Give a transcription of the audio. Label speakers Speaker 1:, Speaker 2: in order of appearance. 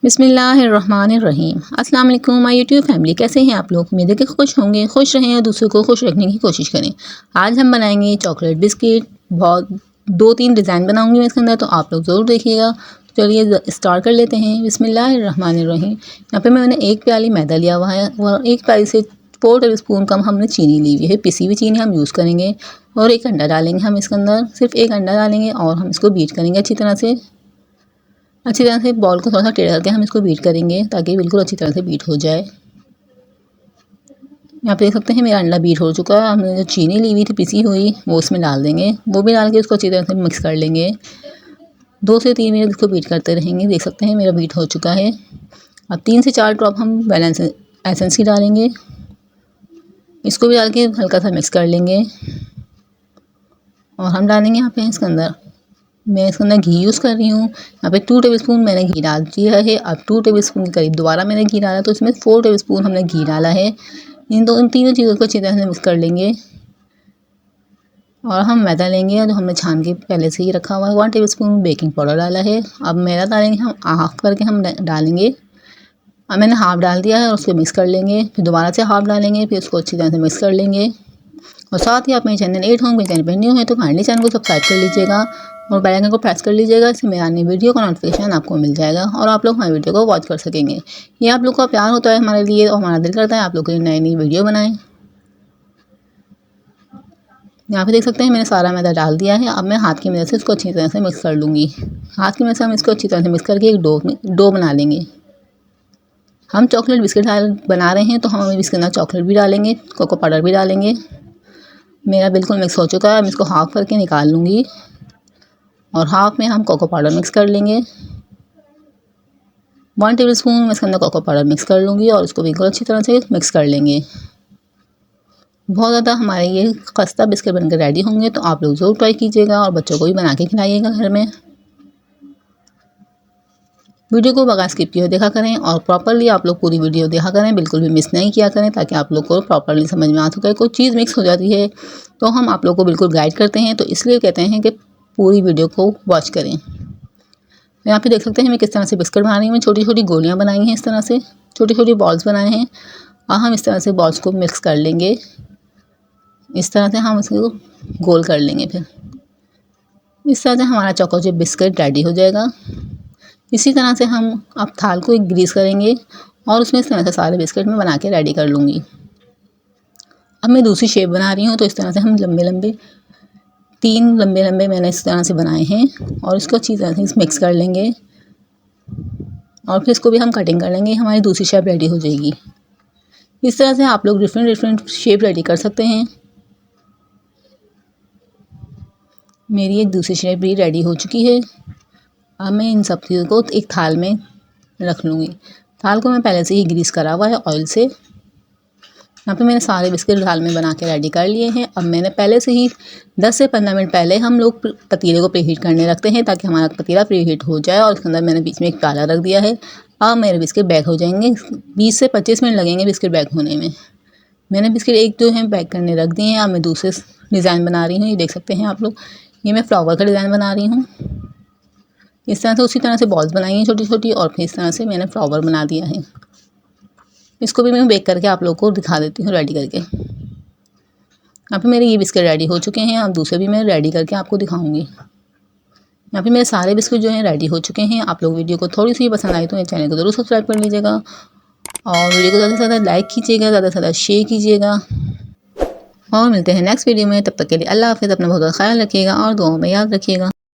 Speaker 1: बिस्मिल्लाहिर्रहमानिर्रहीम। अस्सलाम वालेकुम माय यूट्यूब फैमिली, कैसे हैं आप लोग। उम्मीद है कि खुश होंगे, खुश रहें और दूसरों को खुश रखने की कोशिश करें। आज हम बनाएंगे चॉकलेट बिस्किट। बहुत 2-3 डिज़ाइन बनाऊंगी मैं इसके अंदर, तो आप लोग ज़रूर देखिएगा। चलिए स्टार्ट कर लेते हैं। बिस्मिल्लाहिर्रहमानिर्रहीम। यहाँ पे मैंने 1 प्याली मैदा लिया हुआ है और 1 प्याली से 4 टेबल स्पून कम हमने चीनी ली हुई है। पिसी हुई चीनी हम यूज़ करेंगे और 1 अंडा डालेंगे हम इसके अंदर। सिर्फ 1 अंडा डालेंगे और हम इसको बीट करेंगे अच्छी तरह से बॉल को थोड़ा सा टेढ़ा करके हम इसको बीट करेंगे ताकि बिल्कुल अच्छी तरह से बीट हो जाए। यहाँ पे देख सकते हैं मेरा अंडा बीट हो चुका है। हमने जो चीनी ली हुई थी पिसी हुई वो उसमें डाल देंगे। वो भी डाल के उसको अच्छी तरह से मिक्स कर लेंगे। 2 से 3 मिनट इसको बीट करते रहेंगे। देख सकते हैं मेरा बीट हो चुका है। अब 3 से 4 ड्रॉप हम वैनिला एसेंस की डालेंगे। इसको भी डाल के हल्का सा मिक्स कर लेंगे और हम डालेंगे यहाँ पे इसके अंदर, मैं इसके अंदर घी यूज़ कर रही हूँ। यहाँ पे 2 टेबल स्पून मैंने घी डाल दिया है। अब 2 टेबल स्पून के करीब दोबारा मैंने घी डाला, तो इसमें 4 टेबल स्पून हमने घी डाला है। इन तीनों चीज़ों को अच्छी तरह से मिक्स कर लेंगे और हम मैदा लेंगे जो हमने छान के पहले से ही रखा हुआ है। 1 टेबल स्पून बेकिंग पाउडर डाला है। अब मैदा डालेंगे हम हाफ़ करके हम डालेंगे। अब मैंने हाफ़ डाल दिया है और उसको मिक्स कर लेंगे। फिर दोबारा से हाफ़ डालेंगे, फिर उसको अच्छी तरह से मिक्स कर लेंगे। और साथ ही आप मेरे चैनल 8 होंगे, चैनल पर न्यू है तो काइंडली चैनल को सब्सक्राइब कर लीजिएगा और बेल आइकन को प्रेस कर लीजिएगा। इससे मेरी आने वीडियो का नोटिफिकेशन आपको मिल जाएगा और आप लोग हमारी वीडियो को वॉच कर सकेंगे। ये आप लोग का प्यार होता है हमारे लिए और हमारा दिल करता है आप लोग के लिए नई नई वीडियो बनाएं। यहाँ पे देख सकते हैं मैंने सारा मैदा डाल दिया है। अब मैं हाथ की मदद से इसको अच्छी तरह से मिक्स कर लूँगी। हाथ की मदद से हम इसको अच्छी तरह से मिक्स करके एक डो बना लेंगे। हम चॉकलेट बिस्किट बना रहे हैं तो हम इसके अंदर चॉकलेट भी डालेंगे, कोको पाउडर भी डालेंगे। मेरा बिल्कुल मिक्स हो चुका है। मैं इसको हाफ़ करके निकाल लूँगी और हाफ़ में हम कोको पाउडर मिक्स कर लेंगे। 1 टेबल स्पून मैं इसके अंदर कोको पाउडर मिक्स कर लूँगी और इसको बिल्कुल अच्छी तरह से मिक्स कर लेंगे। बहुत ज़्यादा हमारे ये खस्ता बिस्किट बनकर रेडी होंगे, तो आप लोग ज़रूर ट्राई कीजिएगा और बच्चों को भी बना के खिलाइएगा घर में। वीडियो को बगैर स्किप किए देखा करें और प्रॉपरली आप लोग पूरी वीडियो देखा करें, बिल्कुल भी मिस नहीं किया करें ताकि आप लोग को प्रॉपरली समझ में आ सके। कोई चीज़ मिक्स हो जाती है तो हम आप लोग को बिल्कुल गाइड करते हैं, तो इसलिए कहते हैं कि पूरी वीडियो को वॉच करें। यहाँ पे देख सकते हैं मैं किस तरह से बिस्किट बना रही हूँ। छोटी छोटी गोलियाँ बनाई हैं, इस तरह से छोटी छोटी बॉल्स बनाए हैं और हम इस तरह से बॉल्स को मिक्स कर लेंगे। इस तरह से हम इसको गोल कर लेंगे। फिर इस तरह से हमारा चोको चिप बिस्किट रेडी हो जाएगा। इसी तरह से हम अब थाल को एक ग्रीस करेंगे और उसमें इस तरह से सारे बिस्किट मैं बना के रेडी कर लूँगी। अब मैं दूसरी शेप बना रही हूँ, तो इस तरह से हम लंबे 3 लंबे मैंने इस तरह से बनाए हैं और इसको अच्छी तरह से मिक्स कर लेंगे और फिर इसको भी हम कटिंग कर लेंगे। हमारी दूसरी शेप रेडी हो जाएगी। इस तरह से आप लोग डिफरेंट शेप रेडी कर सकते हैं। मेरी एक दूसरी शेप भी रेडी हो चुकी है। अब मैं इन सब चीज़ों को एक थाल में रख लूँगी। थाल को मैं पहले से ही ग्रीस करा हुआ है ऑयल से। यहाँ पे मैंने सारे बिस्किट थाल में बना के रेडी कर लिए हैं। अब मैंने पहले से ही 10 से 15 मिनट पहले हम लोग पतीले को प्रीहीट करने रखते हैं ताकि हमारा पतीला प्रीहीट हो जाए और इसके अंदर मैंने बीच में एक प्याला रख दिया है। अब मेरे बिस्किट बेक हो जाएंगे। 20 से 25 मिनट लगेंगे बिस्किट बेक होने में। मैंने बिस्किट एक जो है बेक करने रख दिए हैं। अब मैं दूसरे डिज़ाइन बना रही हूँ। ये देख सकते हैं आप लोग, ये मैं फ्लावर का डिज़ाइन बना रही हूँ। इस तरह से उसी तरह से बॉल्स बनाई हैं छोटी छोटी और फिर इस तरह से मैंने फ्लावर बना दिया है। इसको भी मैं बेक करके आप लोगों को दिखा देती हूँ रेडी करके। यहाँ पे मेरे ये बिस्किट रेडी हो चुके हैं। अब दूसरे भी मैं रेडी करके आपको दिखाऊंगी। यहाँ पे मेरे सारे बिस्किट जो हैं रेडी हो चुके हैं। आप लोग वीडियो को थोड़ी सी पसंद आई तो मेरे चैनल को ज़रूर सब्सक्राइब कर लीजिएगा और वीडियो को ज़्यादा से ज़्यादा लाइक कीजिएगा, ज़्यादा से ज़्यादा शेयर कीजिएगा। और मिलते हैं नेक्स्ट वीडियो में। तब तक के लिए अल्लाह हाफ़िज़। अपना बहुत ख्याल रखिएगा और दुआओं में याद रखिएगा।